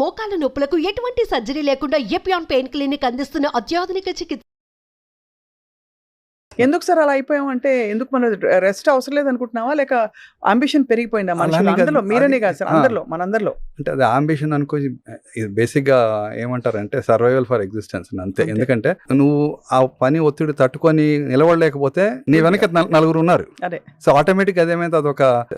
మోకాల నొప్పులకు ఎటువంటి సర్జరీ లేకుండా ఎపియాన్ పెయిన్ క్లినిక్ అందిస్తున్న అత్యాధునిక చికిత్స. ఎందుకు సార్ అలా అయిపోయాం అంటే ఎందుకు మన రెస్ట్ అవసరం లేదు అనుకుంటున్నావా లేక అంబిషన్ పెరిగిపోయిందా మనుషులు అందరిలో? మీరనే కాదు సార్, అందరిలో, మనందరిలో. అంటే అది అంబిషన్ అనుకో, బేసిక్ గా ఏమంటారంటే సర్వైవల్ ఫర్ ఎగ్జిస్టెన్స్ అంతే. ఎందుకంటే నువ్వు ఆ పని ఒత్తిడి తట్టుకొని నిలబడలేకపోతే నీ వెనక నలుగురు ఉన్నారు. అదే. సో ఆటోమేటిక్ అదేమైతే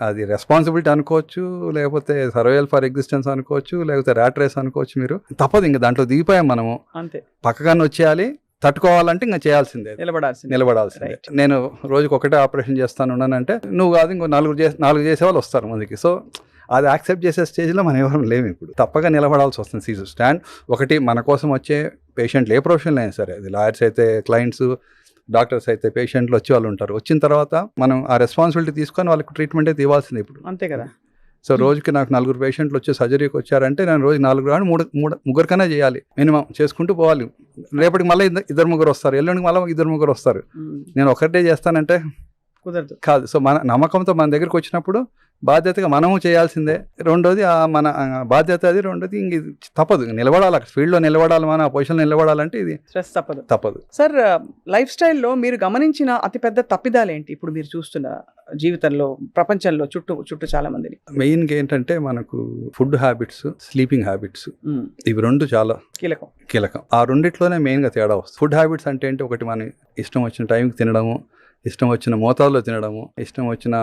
అది రెస్పాన్సిబిలిటీ అనుకోవచ్చు, లేకపోతే సర్వైవల్ ఫర్ ఎగ్జిస్టెన్స్ అనుకోవచ్చు, లేకపోతే ర్యాట్ రేస్ అనుకోవచ్చు. మీరు తప్పదు, ఇంకా దాంట్లో దిగిపోయాం మనము. అంతే. పక్కగానే వచ్చేయాలి, తట్టుకోవాలంటే ఇంకా చేయాల్సిందే, నిలబడాల్సిందే. నేను రోజుకి ఒకటే ఆపరేషన్ చేస్తానున్నానంటే నువ్వు కాదు ఇంకో నాలుగు చేసేవాళ్ళు వస్తారు ముందుకి. సో అది యాక్సెప్ట్ చేసే స్టేజ్లో మనం ఎవరు లేము. ఇప్పుడు తప్పగా నిలబడాల్సి వస్తుంది. సీజర్ స్టాండ్ ఒకటి మన కోసం వచ్చే పేషెంట్లు ఏ ప్రొఫెషన్లో అయినా సరే, అది లాయర్స్ అయితే క్లయింట్స్, డాక్టర్స్ అయితే పేషెంట్లు వచ్చి వాళ్ళు ఉంటారు. వచ్చిన తర్వాత మనం ఆ రెస్పాన్సిబిలిటీ తీసుకొని వాళ్ళకి ట్రీట్మెంట్ అయితే ఇవ్వాల్సిందే ఇప్పుడు. అంతే కదా. సో రోజుకి నాకు 4 పేషెంట్లు వచ్చి సర్జరీకి వచ్చారంటే నేను రోజు 4 కానీ 3 కన్నా చేయాలి మినిమం, చేసుకుంటూ పోవాలి. రేపటికి మళ్ళీ 2-3 వస్తారు, ఎల్లుండికి మళ్ళీ 2-3 వస్తారు. నేను ఒకటే చేస్తానంటే కుదరదు కాదు. సో మన నమ్మకంతో మన దగ్గరికి వచ్చినప్పుడు బాధ్యతగా మనము చేయాల్సిందే. రెండోది మన బాధ్యత అది. రెండోది ఇంక తప్పదు, నిలబడాలి, ఫీల్డ్లో నిలబడాలి, మన పొజిషన్లో నిలబడాలంటే ఇది స్ట్రెస్ తప్పదు. సార్, లైఫ్ స్టైల్లో మీరు గమనించిన అతిపెద్ద తప్పిదాలు ఏంటి ఇప్పుడు మీరు చూస్తున్న జీవితంలో, ప్రపంచంలో చుట్టూ చాలా మందిని? మెయిన్గా ఏంటంటే మనకు ఫుడ్ హ్యాబిట్స్, స్లీపింగ్ హ్యాబిట్స్, ఇవి 2 చాలా కీలకం. ఆ రెండిట్లోనే మెయిన్గా తేడా వస్తుంది. ఫుడ్ హ్యాబిట్స్ అంటే ఏంటి, ఒకటి మన ఇష్టం వచ్చిన టైంకి తినడము, ఇష్టం వచ్చిన మోతాదులో తినడము, ఇష్టం వచ్చిన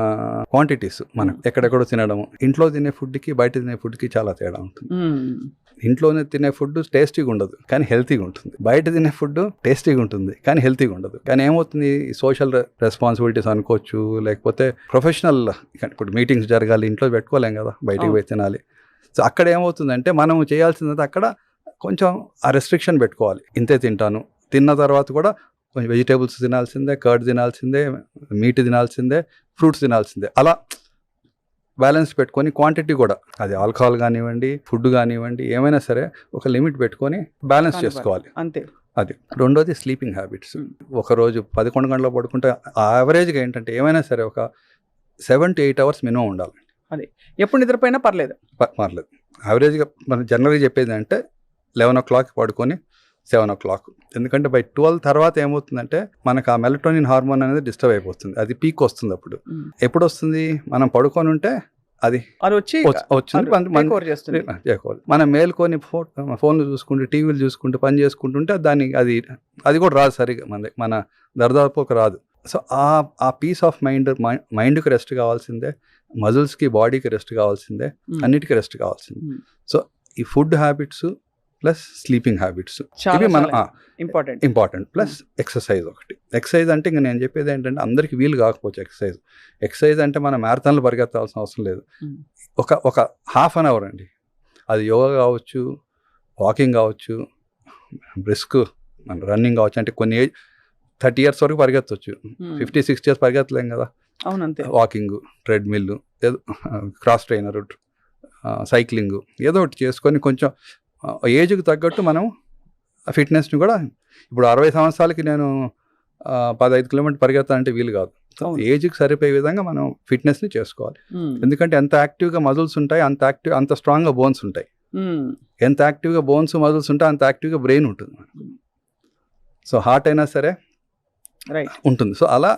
క్వాంటిటీస్ మనం ఎక్కడెక్కడో తినడము. ఇంట్లో తినే ఫుడ్కి బయట తినే ఫుడ్కి చాలా తేడా ఉంటుంది. ఇంట్లోనే తినే ఫుడ్ టేస్టీగా ఉండదు కానీ హెల్తీగా ఉంటుంది. బయట తినే ఫుడ్ టేస్టీగా ఉంటుంది కానీ హెల్తీగా ఉండదు. కానీ ఏమవుతుంది, సోషల్ రెస్పాన్సిబిలిటీస్ అనుకోవచ్చు, లేకపోతే ప్రొఫెషనల్, ఇప్పుడు మీటింగ్స్ జరగాలి, ఇంట్లో పెట్టుకోలేం కదా, బయటికి పోయి తినాలి. సో అక్కడ ఏమవుతుందంటే మనం చేయాల్సిందంటే అక్కడ కొంచెం ఆ రెస్ట్రిక్షన్ పెట్టుకోవాలి. ఇంతే తింటాను, తిన్న తర్వాత కూడా కొంచెం వెజిటేబుల్స్ తినాల్సిందే, కర్డ్ తినాల్సిందే, మీట్ తినాల్సిందే, ఫ్రూట్స్ తినాల్సిందే. అలా బ్యాలెన్స్ పెట్టుకొని క్వాంటిటీ కూడా, అది ఆల్కహాల్ కానివ్వండి, ఫుడ్ కానివ్వండి, ఏమైనా సరే ఒక లిమిట్ పెట్టుకొని బ్యాలెన్స్ చేసుకోవాలి. అంతే. అది. రెండోది స్లీపింగ్ హ్యాబిట్స్. ఒకరోజు 11 గంటలు పడుకుంటే యావరేజ్గా ఏంటంటే ఏమైనా సరే ఒక 7 to 8 hours మినిమం ఉండాలి. అది ఎప్పుడు నిద్రపోయినా పర్లేదు. యావరేజ్గా మనం జనరల్గా చెప్పేది అంటే 11 o'clock పడుకొని 7 o'clock. ఎందుకంటే బై 12 తర్వాత ఏమవుతుందంటే మనకు ఆ మెలటోనిన్ హార్మోన్ అనేది డిస్టర్బ్ అయిపోతుంది. అది పీక్ వస్తుంది. అప్పుడు ఎప్పుడు వస్తుంది, మనం పడుకొని ఉంటే అది వచ్చింది చేసుకోవాలి. మనం మేల్కొని ఫోన్లు చూసుకుంటూ, టీవీలు చూసుకుంటూ, పని చేసుకుంటుంటే అది కూడా రాదు సరిగా, మన దర్దాపుకు రాదు. సో ఆ పీస్ ఆఫ్ మైండ్కి రెస్ట్ కావాల్సిందే, మజిల్స్కి, బాడీకి రెస్ట్ కావాల్సిందే, అన్నిటికీ రెస్ట్ కావాల్సిందే. సో ఈ food habits plus sleeping habits ఇవి మన ఇంపార్టెంట్. ప్లస్ ఎక్సర్సైజ్ ఒకటి. ఎక్సర్సైజ్ అంటే ఇంకా నేను చెప్పేది ఏంటంటే అందరికి వీలు కాకపోవచ్చు ఎక్సర్సైజ్ అంటే మనం మ్యారథాన్లు పరిగెత్తాల్సిన అవసరం లేదు. ఒక ½ an hour అండి, అది యోగా కావచ్చు, వాకింగ్ కావచ్చు, బ్రిస్క్ రన్నింగ్ కావచ్చు. అంటే కొన్ని 30 years వరకు పరిగెత్తవచ్చు, 50-60 years పరిగెత్తలేం కదా. అవునంతే. వాకింగ్, ట్రెడ్మిల్, ఏదో క్రాస్ ట్రైనర్, సైక్లింగ్, ఏదో ఒకటి చేసుకొని కొంచెం ఏజ్కి తగ్గట్టు మనం ఫిట్నెస్ని కూడా, ఇప్పుడు 60 సంవత్సరాలకి నేను 15 kilometers పరిగెత్తాలంటే వీలు కాదు. ఏజ్కి సరిపోయే విధంగా మనం ఫిట్నెస్ని చేసుకోవాలి. ఎందుకంటే ఎంత యాక్టివ్గా మజిల్స్ ఉంటాయి అంత స్ట్రాంగ్గా బోన్స్ ఉంటాయి. ఎంత యాక్టివ్గా బోన్స్ మజిల్స్ ఉంటాయి అంత యాక్టివ్గా బ్రెయిన్ ఉంటుంది. సో హార్ట్ అయినా సరే ఉంటుంది. సో అలా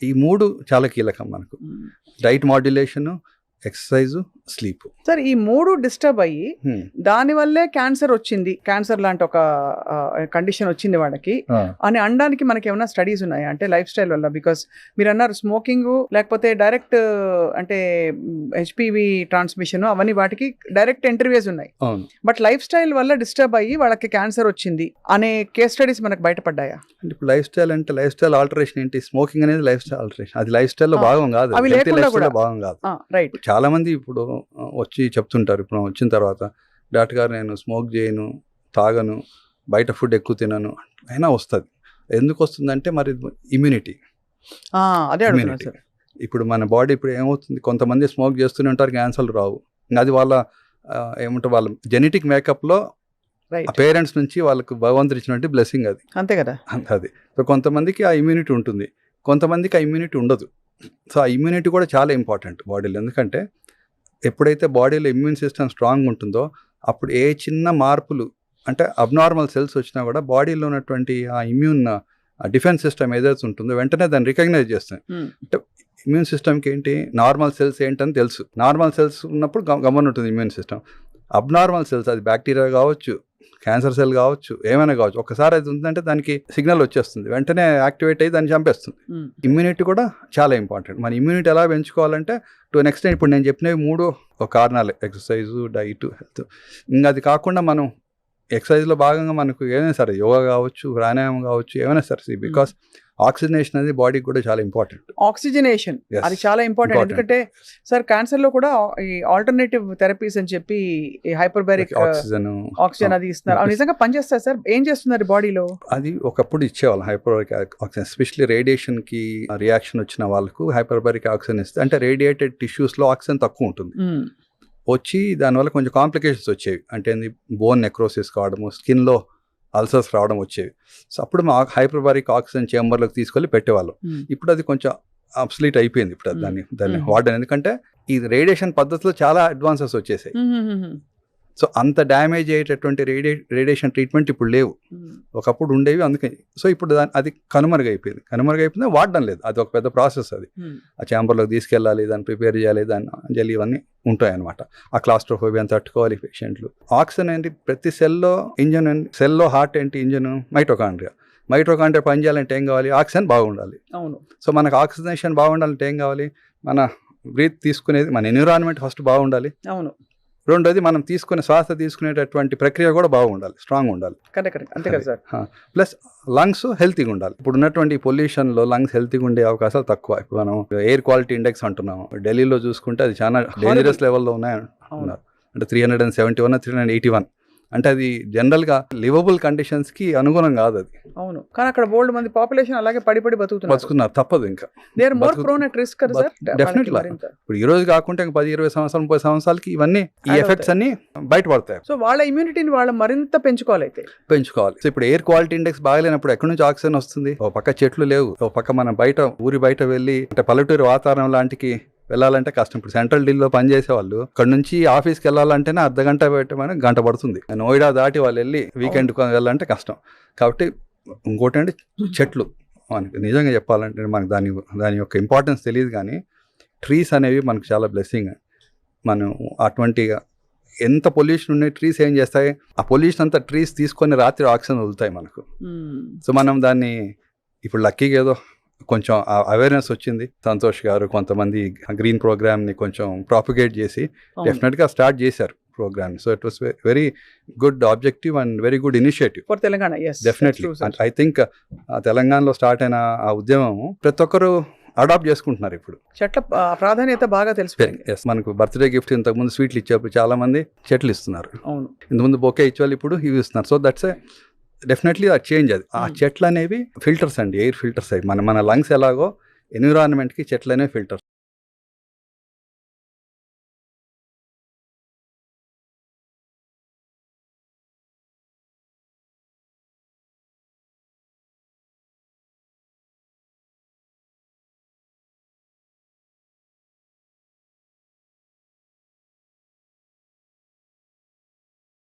ఈ 3 చాలా కీలకం మనకు. Diet modulation, exercise, sleep. Sir, ఈ 3 డిస్టర్బ్ అయ్యి దానివల్లే క్యాన్సర్ వచ్చింది, క్యాన్సర్ లాంటి ఒక కండిషన్ వచ్చింది వాళ్ళకి అని అనడానికి మనకి ఏమైనా స్టడీస్ ఉన్నాయా? అంటే లైఫ్ స్టైల్ వల్ల, బికాస్ మీరు అన్నారు స్మోకింగ్, లేకపోతే డైరెక్ట్ అంటే హెచ్పివి ట్రాన్స్మిషన్, అవన్నీ వాటికి డైరెక్ట్ ఇంటర్వ్యూస్ ఉన్నాయి. బట్ లైఫ్ స్టైల్ వల్ల డిస్టర్బ్ అయ్యి వాళ్ళకి క్యాన్సర్ వచ్చింది అనే కేస్ స్టడీస్ మనకు బయటపడ్డాయా? అంటే ఇప్పుడు లైఫ్ స్టైల్ అంటే లైఫ్ స్టైల్ ఆల్టరేషన్ ఏంటి? స్మోకింగ్ అనేది లైఫ్ స్టైల్ ఆల్టరేషన్, అది లైఫ్ స్టైల్లో భాగం కాదు, భాగం కాదు. రైట్. చాలా మంది ఇప్పుడు వచ్చి చెప్తుంటారు, ఇప్పుడు వచ్చిన తర్వాత డాక్టర్ గారు నేను స్మోక్ చేయను, తాగను, బయట ఫుడ్ ఎక్కువ తినను అయినా వస్తుంది. ఎందుకు వస్తుందంటే మరి ఇమ్యూనిటీ. ఇప్పుడు మన బాడీ ఇప్పుడు ఏమవుతుంది, కొంతమంది స్మోక్ చేస్తూనే ఉంటారు, క్యాన్సర్లు రావు. అది వాళ్ళ ఏమంటారు, వాళ్ళ జెనెటిక్ మేకప్లో పేరెంట్స్ నుంచి వాళ్ళకు భగవంతుడు ఇచ్చినట్టు బ్లెస్సింగ్ అది. అంతే కదా. అది. సో కొంతమందికి ఆ ఇమ్యూనిటీ ఉంటుంది, కొంతమందికి ఆ ఇమ్యూనిటీ ఉండదు. సో ఆ ఇమ్యూనిటీ కూడా చాలా ఇంపార్టెంట్ బాడీలో. ఎందుకంటే ఎప్పుడైతే బాడీలో ఇమ్యూన్ సిస్టమ్ స్ట్రాంగ్ ఉంటుందో అప్పుడు ఏ చిన్న మార్పులు అంటే అబ్నార్మల్ సెల్స్ వచ్చినా కూడా బాడీలో ఉన్నటువంటి ఆ ఇమ్యూన్ డిఫెన్స్ సిస్టమ్ ఏదైతే ఉంటుందో వెంటనే దాన్ని రికగ్నైజ్ చేస్తాయి. అంటే ఇమ్యూన్ సిస్టమ్కి ఏంటి నార్మల్ సెల్స్ ఏంటని తెలుసు. నార్మల్ సెల్స్ ఉన్నప్పుడు గమనం ఉంటుంది ఇమ్యూన్ సిస్టమ్. అబ్నార్మల్ సెల్స్ అది బ్యాక్టీరియా కావచ్చు, క్యాన్సర్ సెల్ కావచ్చు, ఏమైనా కావచ్చు, ఒకసారి అది ఉందంటే దానికి సిగ్నల్ వచ్చేస్తుంది, వెంటనే యాక్టివేట్ అయ్యి దాన్ని చంపేస్తుంది. ఇమ్యూనిటీ కూడా చాలా ఇంపార్టెంట్. మన ఇమ్యూనిటీ ఎలా పెంచుకోవాలంటే టు నెక్స్ట్ ఇప్పుడు నేను చెప్పినవి 3 కారణాలు: ఎక్సర్సైజు, డైట్, హెల్త్. ఇంకా అది కాకుండా మనం ఎక్సర్సైజ్లో భాగంగా మనకు ఏమైనా సరే యోగా కావచ్చు, ప్రాణాయామం కావచ్చు, ఏమైనా సరే, బికాస్ ఆక్సిజనేషన్ అనేది బాడీకి కూడా చాలా ఇంపార్టెంట్. ఆక్సిజనేషన్ అది చాలా ఇంపార్టెంట్. ఎందుకంటే సార్ క్యాన్సర్ లో కూడా ఈ ఆల్టర్నేటివ్ థెరపీస్ అని చెప్పి హైపర్బారిక్ ఆక్సిజన్ అది ఇస్తున్నారు. అవి నిజంగా పనిచేస్తారు సార్? ఏం చేస్తున్నారు బాడీలో? అది ఒకప్పుడు ఇచ్చేవాళ్ళం హైపర్బారిక్ ఆక్సిజన్, ఎస్పెషల్లీ రేడియేషన్ కి రియాక్షన్ వచ్చిన వాళ్ళకు హైపర్బారిక్ ఆక్సిజన్ ఇస్తే, అంటే రేడియేటెడ్ టిష్యూస్ లో ఆక్సిజన్ తక్కువ ఉంటుంది, వచ్చి దానివల్ల కొంచెం కాంప్లికేషన్స్ వచ్చేవి. అంటే బోన్ నెక్రోసిస్ కావడము, స్కిన్లో అల్సర్స్ రావడం వచ్చేవి. సో అప్పుడు మా హైపర్బారిక్ ఆక్సిజన్ చేంబర్లోకి తీసుకెళ్ళి పెట్టేవాళ్ళం. ఇప్పుడు అది కొంచెం అబ్సలీట్ అయిపోయింది ఇప్పుడు దాన్ని వాడడం. ఎందుకంటే ఈ రేడియేషన్ పద్ధతిలో చాలా అడ్వాన్సెస్ వచ్చేసాయి. సో అంత డ్యామేజ్ అయ్యేటటువంటి రేడియేషన్ ట్రీట్మెంట్ ఇప్పుడు లేవు, ఒకప్పుడు ఉండేవి. అందుకే సో ఇప్పుడు అది కనుమరుగైపోయింది, వాడడం లేదు. అది ఒక పెద్ద ప్రాసెస్. అది ఆ ఛాంబర్లోకి తీసుకెళ్ళాలి, దాన్ని ప్రిపేర్ చేయాలి, దాన్ని ఇవన్నీ ఉంటాయి అనమాట. ఆ క్లాస్ట్రోఫోబియాని తట్టుకోవాలి పేషెంట్లు. ఆక్సిజన్ ఏంటి, ప్రతి సెల్లో ఇంజన్, సెల్లో హార్ట్ ఏంటి, ఇంజన్ మైటోకాండ్రియా పనిచేయాలంటే ఏం కావాలి? ఆక్సిజన్ బాగుండాలి. అవును. సో మనకు ఆక్సిజనేషన్ బాగుండాలంటే ఏం కావాలి? మన బ్రీత్ తీసుకునేది, మన ఎన్విరాన్మెంట్ ఫస్ట్ బాగుండాలి. అవును. రెండోది మనం శ్వాస తీసుకునేటటువంటి ప్రక్రియ కూడా బాగుండాలి, స్ట్రాంగ్ ఉండాలి. కరెక్ట్, అంతే కదా సార్. ప్లస్ లంగ్స్ హెల్తీగా ఉండాలి. ఇప్పుడు ఉన్నటువంటి పొల్యూషన్లో లంగ్స్ హెల్తీగా ఉండే అవకాశాలు తక్కువ. ఇప్పుడు మనం ఎయిర్ క్వాలిటీ ఇండెక్స్ అంటున్నాము, ఢిల్లీలో చూసుకుంటే అది చాలా డేంజరస్ లెవెల్లో ఉన్నాయి అన్నారు. అంటే 371, 381. అంటే అది జనరల్గా లివబుల్ కండిషన్స్కి అనుగుణం కాదు అది. అవును, కానీ అక్కడ బోల్డ్ మంది పాపులేషన్ అలాగే పడి బతుకున్నారు. తప్పదు, ఇంకా they are more prone at risk కదా సార్. డెఫినెట్లీ. ఇప్పుడు ఈ రోజు కాకుంటే 10, 20 సంవత్సరాలు, 30 సంవత్సరాలకి ఇవన్నీ ఈ ఎఫెక్ట్స్ అన్ని బయటపడతాయి. సో వాళ్ళ ఇమ్యూనిటీని వాళ్ళు మరింత పెంచుకోవాలి. సో ఇప్పుడు ఎయిర్ క్వాలిటీ ఇండెక్స్ బాగాలేనప్పుడు ఎక్కడి నుంచి ఆక్సిజన్ వస్తుంది? ఒక పక్క చెట్లు లేవు, ఒక పక్క మనం ఊరి బయట వెళ్ళి అంటే పల్లెటూరు వాతావరణం లాంటికి వెళ్ళాలంటే కష్టం. ఇప్పుడు సెంట్రల్ ఢిల్లీలో పనిచేసే వాళ్ళు ఇక్కడ నుంచి ఆఫీస్కి వెళ్ళాలంటేనే అర్ధగంట పెట్టమని గంట పడుతుంది. నోయిడా దాటి వాళ్ళు వెళ్ళి వీకెండ్ వెళ్ళాలంటే కష్టం. కాబట్టి ఇంకోటి అంటే చెట్లు, మనకి నిజంగా చెప్పాలంటే మనకు దాని యొక్క ఇంపార్టెన్స్ తెలియదు, కానీ ట్రీస్ అనేవి మనకు చాలా బ్లెస్సింగ్. మనం అటువంటిగా ఎంత పొల్యూషన్ ఉన్నాయి, ట్రీస్ ఏం చేస్తాయి? ఆ పొల్యూషన్ అంతా ట్రీస్ తీసుకొని రాత్రి ఆక్సిజన్ వదులుతాయి మనకు. సో మనం దాన్ని ఇప్పుడు లక్కీగా ఏదో కొంచెం అవేర్నెస్ వచ్చింది. సంతోష్ గారు కొంతమంది గ్రీన్ ప్రోగ్రామ్ని కొంచెం ప్రాపగేట్ చేసి డెఫినెట్గా స్టార్ట్ చేశారు programme. So it was very good objective and very good initiative for Telangana. Definitely. I think తెలంగాణలో స్టార్ట్ అయిన ఆ ఉద్యమం ప్రతి ఒక్కరు అడాప్ట్ చేసుకుంటున్నారు. ఇప్పుడు చెట్ల ప్రాధాన్యత బాగా తెలిసిపోయింది. మనకు బర్త్డే గిఫ్ట్ ఇంతకుముందు స్వీట్లు ఇచ్చేప్పుడు చాలా మంది చెట్లు ఇస్తున్నారు. అవును, ఇంతకుముందు బొకే ఇచ్చేవాళ్ళు ఇప్పుడు ఇవి ఇస్తున్నారు. సో దట్స్ డెఫినెట్లీ ఆ చేంజ్. అది ఆ చెట్లు అనేవి ఫిల్టర్స్ అండి, ఎయిర్ ఫిల్టర్స్. అవి మన లంగ్స్ ఎలాగో ఎన్విరాన్మెంట్కి చెట్లు అనేవి ఫిల్టర్స్.